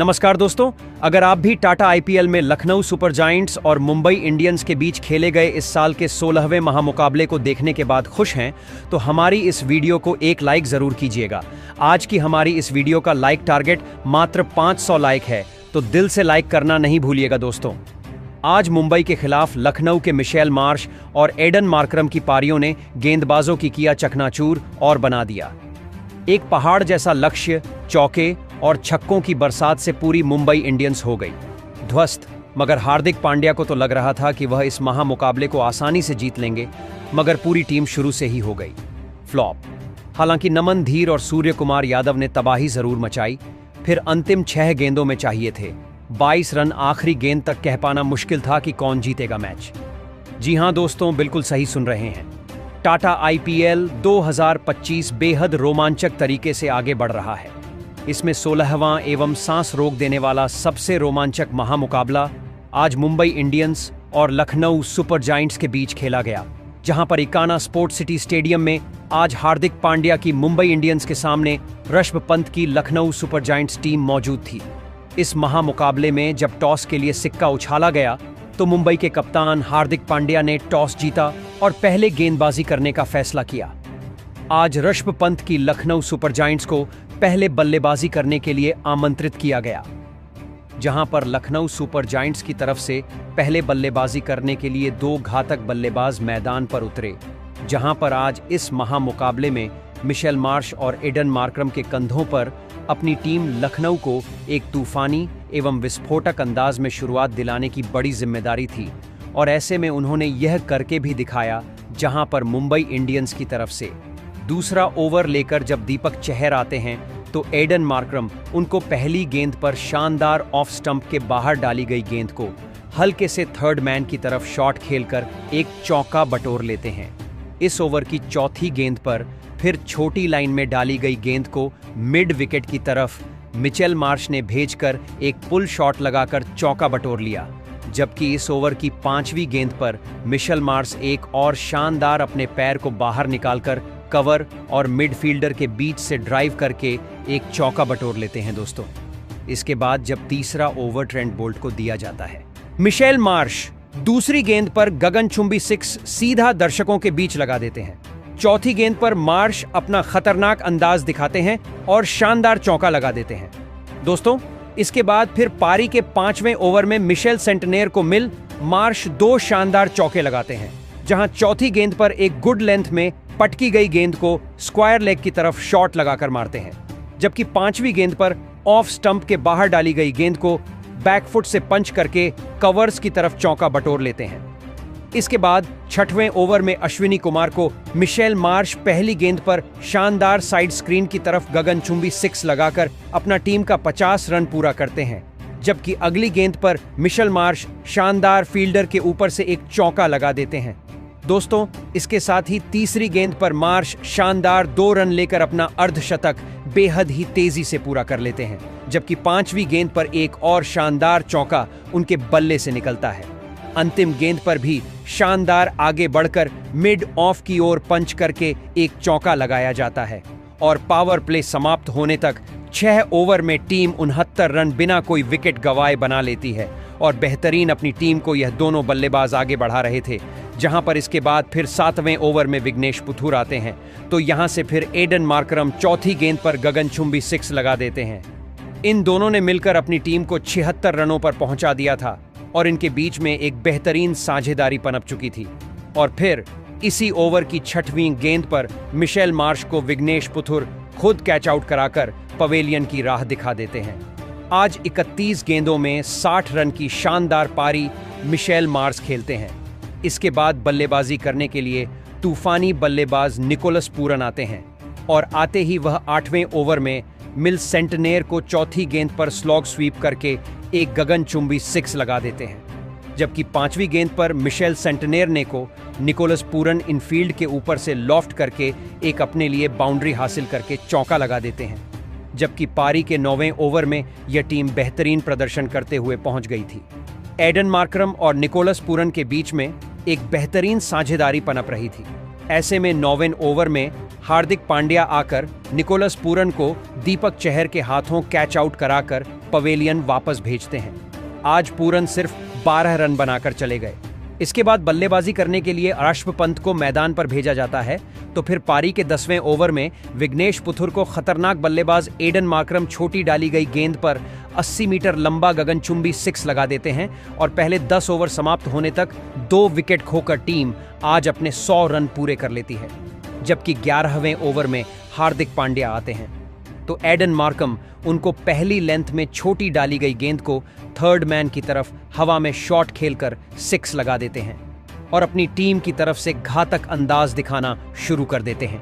नमस्कार दोस्तों, अगर आप भी टाटा आईपीएल में लखनऊ सुपर जायंट्स और मुंबई इंडियंस के बीच खेले गए इस साल के 16वें महामुकाबले को देखने के बाद खुश हैं, तो हमारी इस वीडियो को एक लाइक जरूर कीजिएगा। आज की हमारी इस वीडियो का लाइक टारगेट मात्र 500 लाइक है, तो दिल से लाइक करना नहीं भूलिएगा दोस्तों। आज मुंबई के खिलाफ लखनऊ के मिशेल मार्श और एडन मार्करम की पारियों ने गेंदबाजों की किया चकनाचूर और बना दिया। एक पहाड़ जैसा लक्ष्य, चौके और छक्कों की बरसात से पूरी मुंबई इंडियंस हो गई ध्वस्त। मगर हार्दिक पांड्या को तो लग रहा था कि वह इस महामुकाबले को आसानी से जीत लेंगे, मगर पूरी टीम शुरू से ही हो गई फ्लॉप। हालांकि नमन धीर और सूर्य कुमार यादव ने तबाही जरूर मचाई। फिर अंतिम 6 गेंदों में चाहिए थे 22 रन। आखिरी गेंद तक कह पाना मुश्किल था कि कौन जीतेगा मैच। जी हां दोस्तों, बिल्कुल सही सुन रहे हैं। टाटा आईपीएल 2025 बेहद रोमांचक तरीके से आगे बढ़ रहा है। इसमें 16वां एवं सांस रोक देने वाला सबसे रोमांचक महामुकाबला आज मुंबई इंडियंस और लखनऊ सुपर जायंट्स के बीच खेला गया, जहां पर इकाना स्पोर्ट्स सिटी स्टेडियम में आज हार्दिक पांड्या की मुंबई इंडियंस के सामने ऋषभ पंत की लखनऊ सुपर जायंट्स टीम मौजूद थी। इस महामुकाबले में जब टॉस के लिए सिक्का उछाला गया तो मुंबई के कप्तान हार्दिक पांड्या ने टॉस जीता और पहले गेंदबाजी करने का फैसला किया। आज ऋषभ पंत की लखनऊ सुपर जायंट्स को पहले बल्लेबाजी करने के लिए आमंत्रित किया गया, जहां पर लखनऊ सुपर जायंट्स की तरफ से पहले बल्लेबाजी करने के लिए 2 घातक बल्लेबाज मैदान पर उतरे। जहां पर आज इस महामुकाबले में मिशेल मार्श और एडन मार्करम के कंधों पर अपनी टीम लखनऊ को एक तूफानी एवं विस्फोटक अंदाज में शुरुआत दिलाने की बड़ी जिम्मेदारी थी, और ऐसे में उन्होंने यह करके भी दिखाया। जहां पर मुंबई इंडियंस की तरफ से दूसरा ओवर लेकर जब दीपक चहर आते हैं तो एडन मार्करम उनको पहली गेंद पर शानदार ऑफ स्टंप के बाहर डाली गई गेंद को हल्के से थर्ड मैन की तरफ शॉट खेलकर एक चौका बटोर लेते हैं। इस ओवर की चौथी गेंद पर फिर छोटी लाइन में डाली गई गेंद को मिड विकेट की तरफ मिचेल मार्श ने भेजकर एक पुल शॉट लगाकर चौका बटोर लिया। जबकि इस ओवर की 5वीं गेंद पर मिशेल मार्श एक और शानदार अपने पैर को बाहर निकालकर कवर और मिडफील्डर के बीच से ड्राइव करके एक चौका बटोर लेते हैं दोस्तों। इसके बाद जब तीसरा ओवर ट्रेंट बोल्ट को दिया जाता है, मिशेल मार्श दूसरी गेंद पर गगनचुंबी 6 सीधा दर्शकों के बीच लगा देते हैं। चौथी गेंद पर मार्श अपना खतरनाक अंदाज दिखाते हैं और शानदार चौका लगा देते हैं दोस्तों। इसके बाद फिर पारी के 5वें ओवर में मिशेल सेंटनेर को मिल मार्श 2 शानदार चौके लगाते हैं, जहां चौथी गेंद पर एक गुड लेंथ में पटकी गई गेंद को स्क्वायर लेग की तरफ शॉट लगाकर मारते हैं। जबकि 5वीं गेंद पर ऑफ स्टंप के बाहर डाली गई गेंद को बैकफुट से पंच करके कवर्स की तरफ चौका बटोर लेते हैं। इसके बाद 6वें ओवर में अश्विनी कुमार को मिशेल मार्श पहली गेंद पर शानदार साइड स्क्रीन की तरफ गगनचुंबी 6 लगाकर अपना टीम का 50 रन पूरा करते हैं। जबकि अगली गेंद पर मिशेल मार्श शानदार फील्डर के ऊपर से एक चौका लगा देते हैं दोस्तों। इसके साथ ही तीसरी गेंद पर मार्श शानदार 2 रन लेकर अपना अर्धशतक बेहद ही तेजी से पूरा कर लेते हैं। जबकि 5वीं गेंद पर एक और शानदार चौका उनके बल्ले से निकलता है। अंतिम गेंद पर भी शानदार आगे बढ़कर मिड ऑफ की ओर पंच करके एक चौका लगाया जाता है, और पावर प्ले समाप्त होने तक 6 ओवर में टीम 69 रन बिना कोई विकेट गंवाए बना लेती है। और बेहतरीन अपनी टीम को यह दोनों बल्लेबाज आगे बढ़ा रहे थे, जहां पर इसके बाद फिर 7वें ओवर में विघ्नेश पुथुर आते हैं, तो यहां से फिर एडन मार्करम चौथी गेंद पर गगनचुंबी 6 लगा देते हैं। इन दोनों ने मिलकर अपनी टीम को 76 रनों पर पहुंचा दिया था, और इनके बीच में एक बेहतरीन साझेदारी पनप चुकी थी। और फिर इसी ओवर की 6वीं गेंद पर मिशेल मार्श को विघ्नेश पुथुर खुद कैच आउट कराकर पवेलियन की राह दिखा देते हैं। आज 31 गेंदों में 60 रन की शानदार पारी मिशेल मार्श खेलते हैं। इसके बाद बल्लेबाजी करने के लिए तूफानी बल्लेबाज निकोलस पूरन आते हैं, और आते ही वह 8वें ओवर में मिल सेंटनेर को चौथी गेंद पर स्लॉग स्वीप करके एक गगनचुंबी 6 लगा देते हैं। जबकि 5वीं गेंद पर मिशेल सेंटनेर ने को निकोलस पूरन इनफील्ड के ऊपर से लॉफ्ट करके एक अपने लिए बाउंड्री हासिल करके चौका लगा देते हैं। जबकि पारी के 9वें ओवर में यह टीम बेहतरीन प्रदर्शन करते हुए पहुंच गई थी। एडन मार्करम और निकोलस पूरन के बीच में एक बेहतरीन साझेदारी पनप रही थी। ऐसे में 9वें ओवर में हार्दिक पांड्या आकर निकोलस पूरन को दीपक चहर के हाथों कैच आउट कराकर पवेलियन वापस भेजते हैं। आज पूरन सिर्फ 12 रन बनाकर चले गए। इसके बाद बल्लेबाजी करने के लिए ऋषभ पंत को मैदान पर भेजा जाता है। तो फिर पारी के 10वें ओवर में विघ्नेश पुथुर को खतरनाक बल्लेबाज एडन मार्करम छोटी डाली गई गेंद पर 80 मीटर लंबा गगनचुंबी 6 लगा देते हैं और पहले 10 ओवर समाप्त होने तक 2 विकेट खोकर टीम आज अपने 100 रन पूरे कर लेती है। जबकि 11वें ओवर में हार्दिक पांड्या आते हैं तो एडन मार्करम उनको पहली लेंथ में छोटी डाली गई गेंद को थर्ड मैन की तरफ हवा में शॉट खेलकर 6 लगा देते हैं और अपनी टीम की तरफ से घातक अंदाज दिखाना शुरू कर देते हैं।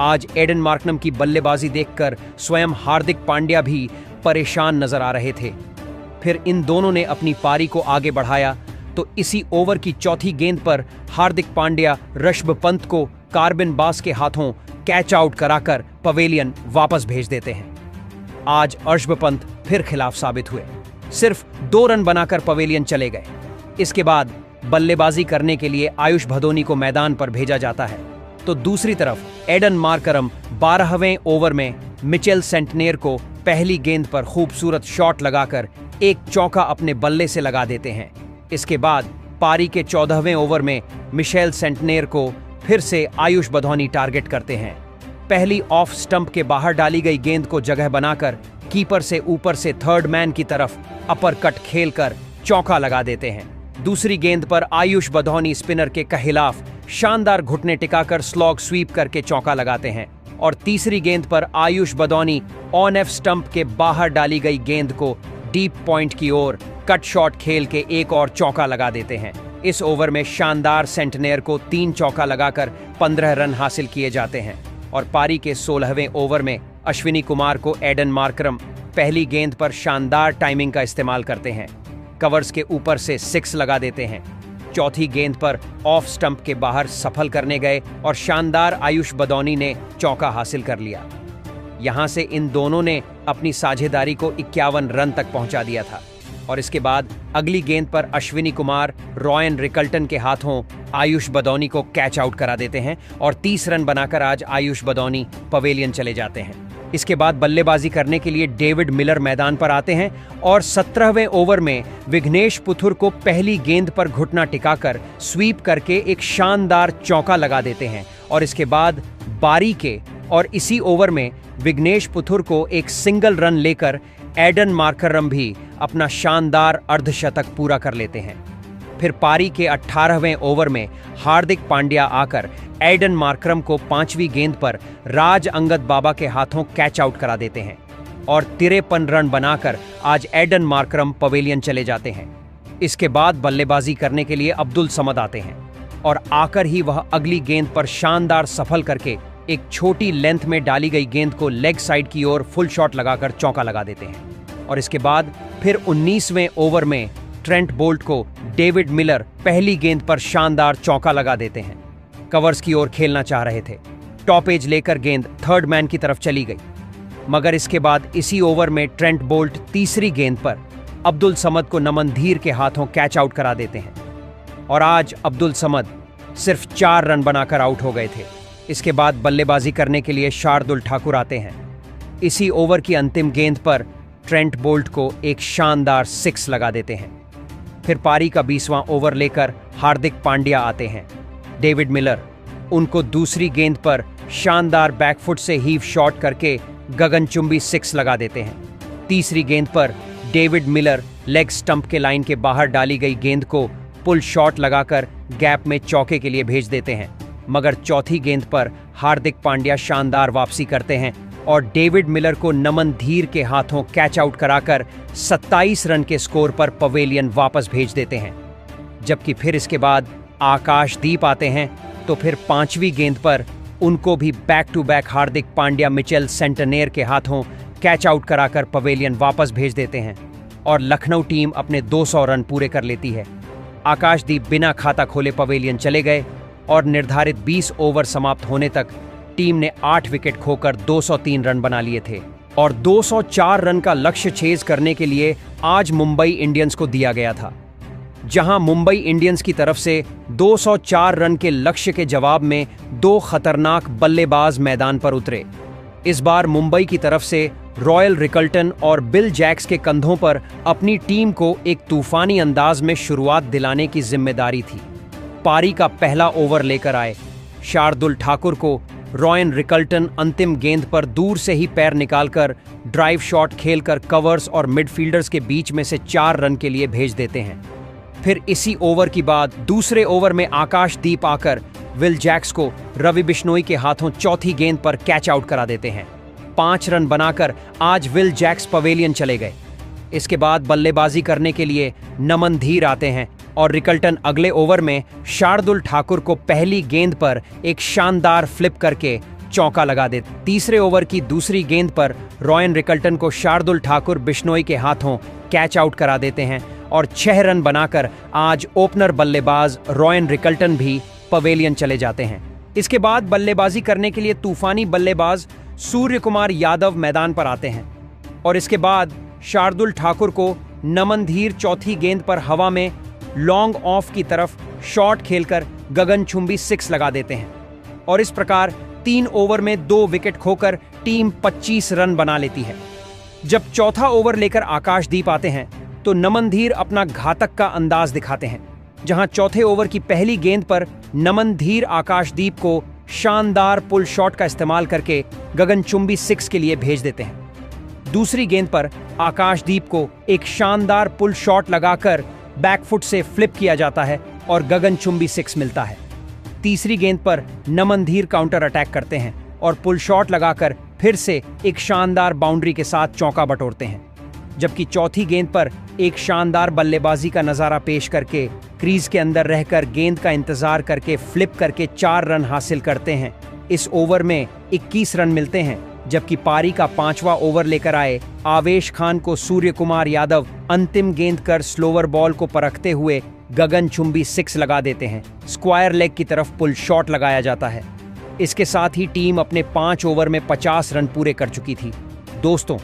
आज एडन मार्करम की बल्लेबाजी देखकर स्वयं हार्दिक पांड्या भी परेशान नजर आ रहे थे। फिर इन दोनों ने अपनी पारी को आगे बढ़ाया तो इसी ओवर की चौथी गेंद पर हार्दिक पांड्या ऋषभ पंत को कार्बिन बास के हाथों कैच आउट कराकर पवेलियन वापस भेज देते हैं। आज ऋषभ पंत फिर खिलाफ साबित हुए, सिर्फ 2 रन बनाकर पवेलियन चले गए। इसके बाद बल्लेबाजी करने के लिए आयुष भदोनी को मैदान पर भेजा जाता है तो दूसरी तरफ एडन मार्करम 12वें ओवर में मिचेल सेंटनेर को पहली गेंद पर खूबसूरत शॉट लगाकर एक चौका अपने बल्ले से लगा देते हैं। इसके बाद पारी के 14वें ओवर में मिचेल सेंटनेर को फिर से आयुष भदोनी टारगेट करते हैं। पहली ऑफ स्टंप के बाहर डाली गई गेंद को जगह बनाकर कीपर से ऊपर से थर्ड मैन की तरफ अपर कट खेलकर चौका लगा देते हैं। दूसरी गेंद पर आयुष भदोनी स्पिनर के खिलाफ शानदार घुटने टिकाकर स्लॉग स्वीप करके चौका लगाते हैं और तीसरी गेंद पर आयुष भदोनी ऑन एफ स्टंप के बाहर डाली गई गेंद को डीप पॉइंट की ओर कट शॉट खेल के एक और चौका लगा देते हैं। इस ओवर में शानदार सेंटनेर को 3 चौका लगाकर 15 रन हासिल किए जाते हैं और पारी के 16वें ओवर में अश्विनी कुमार को एडन मार्करम पहली गेंद पर शानदार टाइमिंग का इस्तेमाल करते हैं, कवर्स के ऊपर से 6 लगा देते हैं। चौथी गेंद पर ऑफ स्टंप के बाहर सफल करने गए और शानदार आयुष भदोनी ने चौका हासिल कर लिया। यहां से इन दोनों ने अपनी साझेदारी को 51 रन तक पहुंचा दिया था और इसके बाद अगली गेंद पर अश्विनी कुमार रॉयन रिकल्टन के हाथों आयुष भदोनी को कैच आउट करा देते हैं और 30 रन बनाकर आज आयुष भदोनी पवेलियन चले जाते हैं। इसके बाद बल्लेबाजी करने के लिए डेविड मिलर मैदान पर आते हैं और 17वें ओवर में विघ्नेश पुथुर को पहली गेंद पर घुटना टिकाकर स्वीप करके एक शानदार चौका लगा देते हैं और इसके बाद बारी के और इसी ओवर में विघ्नेश पुथुर को एक सिंगल रन लेकर एडन मार्करम भी अपना शानदार अर्धशतक पूरा कर लेते हैं। फिर पारी के 18वें ओवर में हार्दिक पांड्या आकर एडन मार्करम को 5वीं गेंद पर राज अंगद बाबा के हाथों कैच आउट करा देते हैं और 53 रन बनाकर आज एडन मार्करम पवेलियन चले जाते हैं। इसके बाद बल्लेबाजी करने के लिए अब्दुल समद आते हैं और आकर ही वह अगली गेंद पर शानदार सफल करके एक छोटी लेंथ में डाली गई गेंद को लेग साइड की ओर फुल शॉट लगाकर चौका लगा देते हैं और इसके बाद फिर 19वें ओवर में ट्रेंट बोल्ट को डेविड मिलर पहली गेंद पर शानदार चौका लगा देते हैं। कवर्स की ओर खेलना चाह रहे थे, टॉप एज लेकर गेंद थर्ड मैन की तरफ चली गई, मगर इसके बाद इसी ओवर में ट्रेंट बोल्ट तीसरी गेंद पर अब्दुल समद को नमन धीर के हाथों कैच आउट करा देते हैं और आज अब्दुल समद सिर्फ 4 रन बनाकर आउट हो गए थे। इसके बाद बल्लेबाजी करने के लिए शार्दुल ठाकुर आते हैं। इसी ओवर की अंतिम गेंद पर ट्रेंट बोल्ट को एक शानदार 6 लगा देते हैं। फिर पारी का 20वां ओवर लेकर हार्दिक पांड्या आते हैं। डेविड मिलर उनको दूसरी गेंद पर शानदार बैकफुट से हीव शॉट करके गगनचुंबी 6 लगा देते हैं। तीसरी गेंद पर डेविड मिलर लेग स्टंप के लाइन के बाहर डाली गई गेंद को पुल शॉट लगाकर गैप में चौके के लिए भेज देते हैं, मगर चौथी गेंद पर हार्दिक पांड्या शानदार वापसी करते हैं और डेविड मिलर को नमन धीर के हाथों कैच आउट कराकर 27 रन के स्कोर पर पवेलियन वापस भेज देते हैं। जबकि फिर इसके बाद आकाशदीप आते हैं तो फिर 5वीं गेंद पर उनको भी back to back Hardik Pandya Mitchell Santner के हाथों कैच आउट कराकर पवेलियन वापस भेज देते हैं और लखनऊ टीम अपने 200 रन पूरे कर लेती है। आकाशदीप बिना खाता खोले पवेलियन चले गए और निर्धारित 20 ओवर समाप्त होने तक टीम ने 8 विकेट खोकर 203 रन बना लिए थे और 204 रन का लक्ष्य छेज करने के लिए आज मुंबई इंडियंस को दिया गया था, जहां मुंबई इंडियंस की तरफ से 204 रन के लक्ष्य के जवाब में 2 खतरनाक बल्लेबाज मैदान पर उतरे। इस बार मुंबई की तरफ से रॉयल रिकल्टन और बिल जैक्स के कंधों पर अपनी टीम को एक तूफानी अंदाज में शुरुआत दिलाने की जिम्मेदारी थी। पारी का पहला ओवर लेकर आए शार्दुल ठाकुर को रॉयल रिकल्टन अंतिम गेंद पर दूर से ही पैर निकालकर ड्राइव शॉट खेलकर कवर्स और मिडफील्डर्स के बीच में से 4 रन के लिए भेज देते हैं। फिर इसी ओवर की बाद दूसरे ओवर में आकाशदीप आकर विल जैक्स को रवि बिश्नोई के हाथों चौथी गेंद पर कैच आउट करा देते हैं। 5 रन बनाकर आज विल जैक्स पवेलियन चले गए। इसके बाद बल्लेबाजी करने के लिए नमन धीर आते हैं और रिकल्टन अगले ओवर में शार्दुल ठाकुर को पहली गेंद पर एक शानदार फ्लिप करके चौका लगा देते। तीसरे ओवर की दूसरी गेंद पर रॉयल रिकल्टन को शार्दुल ठाकुर बिश्नोई के हाथों कैच आउट करा देते हैं और 6 रन बनाकर आज ओपनर बल्लेबाज रॉयल रिकल्टन भी पवेलियन चले जाते हैं। इसके बाद बल्लेबाजी करने के लिए तूफानी बल्लेबाज सूर्य कुमार यादव मैदान पर आते हैं और इसके बाद शार्दुल ठाकुर को नमन धीर चौथी गेंद पर हवा में लॉन्ग ऑफ की तरफ शॉट खेलकर गगनचुंबी 6 लगा देते हैं और इस प्रकार 3 ओवर में 2 विकेट खोकर टीम 25 रन बना लेती है। जब चौथा ओवर लेकर आकाशदीप आते हैं तो नमन धीर अपना घातक का अंदाज दिखाते हैं, जहां चौथे ओवर की पहली गेंद पर नमन धीर आकाशदीप को शानदार पुल शॉट का इस्तेमाल करके गगनचुंबी 6 के लिए भेज देते हैं। दूसरी गेंद पर आकाशदीप को एक शानदार पुल शॉट लगाकर बैकफुट से फ्लिप किया जाता है और गगनचुंबी 6 मिलता है। तीसरी गेंद पर नमन धीर काउंटर अटैक करते हैं और पुल शॉट लगाकर फिर से एक शानदार बाउंड्री के साथ चौका बटोरते हैं, जबकि चौथी गेंद पर एक शानदार बल्लेबाजी का नजारा पेश करके क्रीज के अंदर रहकर गेंद का इंतजार करके फ्लिप करके 4 रन हासिल करते हैं। इस ओवर में 21 रन मिलते हैं, जबकि पारी का 5वां ओवर लेकर आए आवेश खान को सूर्य कुमार यादव अंतिम गेंद कर स्लोवर बॉल को परखते हुए गगनचुंबी 6 लगा देते हैं। स्क्वायर लेग की तरफ पुल शॉट लगाया जाता है। इसके साथ ही टीम अपने 5 ओवर में 50 रन पूरे कर चुकी थी। दोस्तों,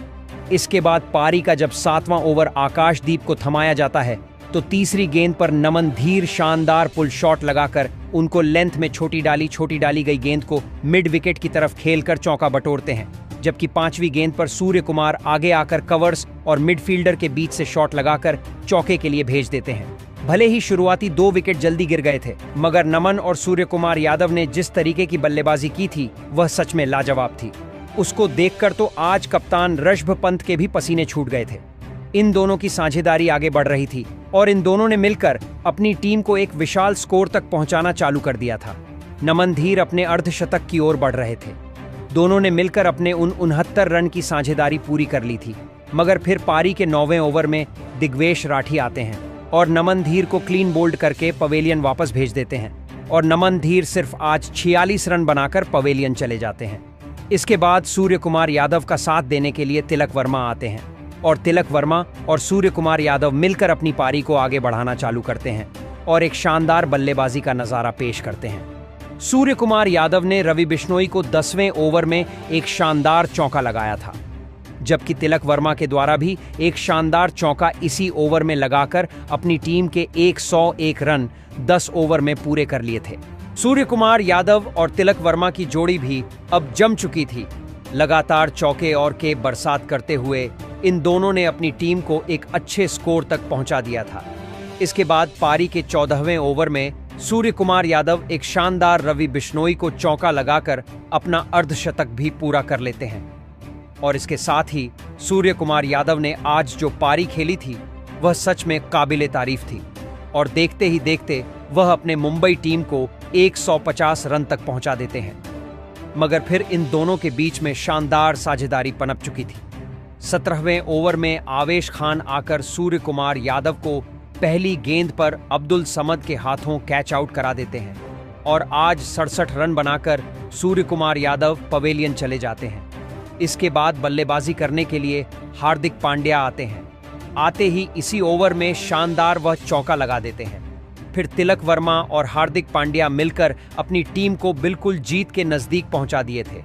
इसके बाद पारी का जब 7वां ओवर आकाशदीप को थमाया जाता है तो तीसरी गेंद पर नमन धीर शानदार पुल शॉट लगाकर उनको लेंथ में छोटी डाली गई गेंद को मिड विकेट की तरफ खेलकर चौका बटोरते हैं, जबकि 5वीं गेंद पर सूर्य कुमार आगे आकर कवर्स और मिडफील्डर के बीच से शॉट लगाकर चौके के लिए भेज देते हैं। भले ही शुरुआती 2 विकेट जल्दी गिर गए थे, मगर नमन और सूर्य कुमार यादव ने जिस तरीके की बल्लेबाजी की थी वह सच में लाजवाब थी। उसको देखकर तो आज कप्तान ऋषभ पंत के भी पसीने छूट गए थे। इन दोनों की साझेदारी आगे बढ़ रही थी और इन दोनों ने मिलकर अपनी टीम को एक विशाल स्कोर तक पहुंचाना चालू कर दिया था। नमन धीर अपने अर्धशतक की ओर बढ़ रहे थे। दोनों ने मिलकर अपने उन 69 रन की साझेदारी पूरी कर ली थी, मगर फिर पारी के 9वें ओवर में दिग्वेश राठी आते हैं और नमन धीर को क्लीन बोल्ड करके पवेलियन वापस भेज देते हैं और नमन धीर सिर्फ आज 46 रन बनाकर पवेलियन चले जाते हैं। इसके बाद सूर्य कुमार यादव का साथ देने के लिए तिलक वर्मा आते हैं और तिलक वर्मा और सूर्य कुमार यादव मिलकर अपनी पारी को आगे बढ़ाना चालू करते हैं और एक शानदार बल्लेबाजी का नजारा पेश करते हैं। सूर्य कुमार यादव ने रवि बिश्नोई को 10वें ओवर में एक शानदार चौका लगाया था, जबकि तिलक वर्मा के द्वारा भी एक शानदार चौका इसी ओवर में लगाकर अपनी टीम के 101 रन 10 ओवर में पूरे कर लिए थे। सूर्य कुमार यादव और तिलक वर्मा की जोड़ी भी अब जम चुकी थी। लगातार चौके और के बरसात करते हुए इन दोनों ने अपनी टीम को एक अच्छे स्कोर तक पहुंचा दिया था। इसके बाद पारी के 14वें ओवर में सूर्य कुमार यादव एक शानदार रवि बिश्नोई को चौका लगाकर अपना अर्धशतक भी पूरा कर लेते हैं और इसके साथ ही सूर्य कुमार यादव ने आज जो पारी खेली थी वह सच में काबिले तारीफ थी और देखते ही देखते वह अपने मुंबई टीम को 150 रन तक पहुंचा देते हैं। मगर फिर इन दोनों के बीच में शानदार साझेदारी पनप चुकी थी। 17वें ओवर में आवेश खान आकर सूर्य कुमार यादव को पहली गेंद पर अब्दुल समद के हाथों कैच आउट करा देते हैं और आज 67 रन बनाकर सूर्य कुमार यादव पवेलियन चले जाते हैं। इसके बाद बल्लेबाजी करने के लिए हार्दिक पांड्या आते हैं। आते ही इसी ओवर में शानदार वह चौका लगा देते हैं। फिर तिलक वर्मा और हार्दिक पांड्या मिलकर अपनी टीम को बिल्कुल जीत के नजदीक पहुंचा दिए थे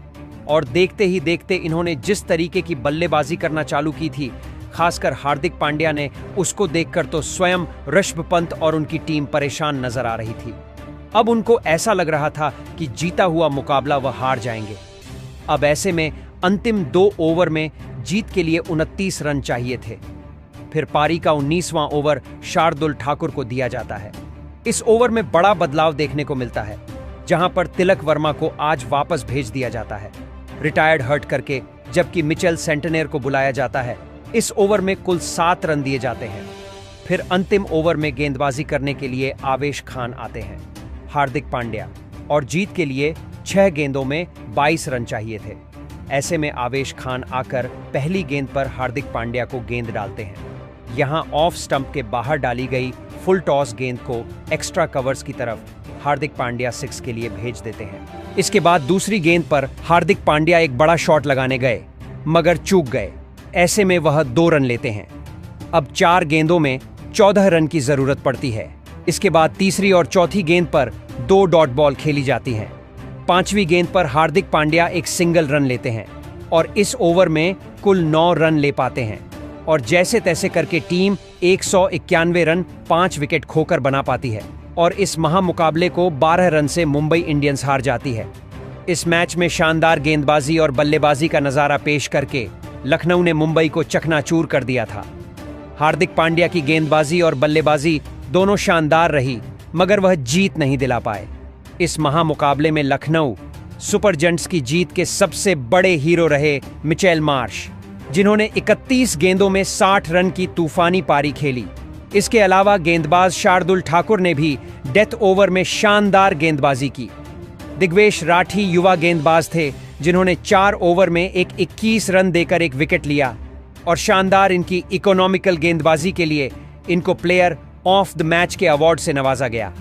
और देखते ही देखते इन्होंने जिस तरीके की बल्लेबाजी करना चालू की थी, खासकर हार्दिक पांड्या ने, उसको देखकर तो स्वयं ऋषभ पंत और उनकी टीम परेशान नजर आ रही थी। अब उनको ऐसा लग रहा था कि जीता हुआ मुकाबला वह हार जाएंगे। अब ऐसे में अंतिम 2 ओवर में जीत के लिए 29 रन चाहिए थे। फिर पारी का 19वां ओवर शार्दुल ठाकुर को दिया जाता है। इस ओवर में बड़ा बदलाव देखने को मिलता है, जहां पर तिलक वर्मा को आज वापस भेज दिया जाता है रिटायर्ड हर्ट करके, जबकि मिचेल सेंटनेर को बुलाया जाता है। इस ओवर में कुल 7 रन दिए जाते हैं। फिर अंतिम ओवर में गेंदबाजी करने के लिए आवेश खान आते हैं, हार्दिक पांड्या, और जीत के लिए 6 गेंदों में 22 रन चाहिए थे। ऐसे में आवेश खान आकर पहली गेंद पर हार्दिक पांड्या को गेंद डालते हैं। यहां ऑफ स्टंप के बाहर डाली गई फुल टॉस गेंद को एक्स्ट्रा कवर्स की तरफ हार्दिक पांड्या 6 के लिए भेज देते हैं। इसके बाद दूसरी गेंद पर हार्दिक पांड्या एक बड़ा शॉट लगाने गए, मगर चूक गए। ऐसे में वह 2 रन लेते हैं। अब 4 गेंदों में 14 रन की जरूरत पड़ती है। इसके बाद तीसरी और चौथी गेंद पर 2 डॉट बॉल खेली जाती हैं। 5वीं गेंद पर हार्दिक पांड्या एक सिंगल रन लेते हैं और इस ओवर में कुल 9 रन ले पाते हैं और जैसे तैसे करके टीम 191 रन 5 विकेट खोकर बना पाती है और इस महामुकाबले को 12 रन से मुंबई इंडियंस हार जाती है। इस मैच में शानदार गेंदबाजी और बल्लेबाजी का नजारा पेश करके लखनऊ ने मुंबई को चकनाचूर कर दिया था। हार्दिक पांड्या की गेंदबाजी और बल्लेबाजी दोनों शानदार रही, मगर वह जीत नहीं दिला पाए। इस महामुकाबले में लखनऊ सुपर जयंट्स की जीत के सबसे बड़े हीरो रहे मिचेल मार्श, जिन्होंने 31 गेंदों में 60 रन की तूफानी पारी खेली। इसके अलावा गेंदबाज शार्दुल ठाकुर ने भी डेथ ओवर में शानदार गेंदबाजी की। दिग्वेश राठी युवा गेंदबाज थे, जिन्होंने 4 ओवर में 21 रन देकर एक विकेट लिया और शानदार इनकी इकोनॉमिकल गेंदबाजी के लिए इनको प्लेयर ऑफ द मैच के अवार्ड से नवाजा गया।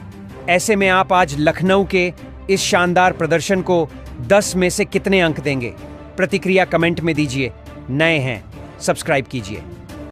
ऐसे में आप आज लखनऊ के इस शानदार प्रदर्शन को 10 में से कितने अंक देंगे? प्रतिक्रिया कमेंट में दीजिए। नए हैं, सब्सक्राइब कीजिए।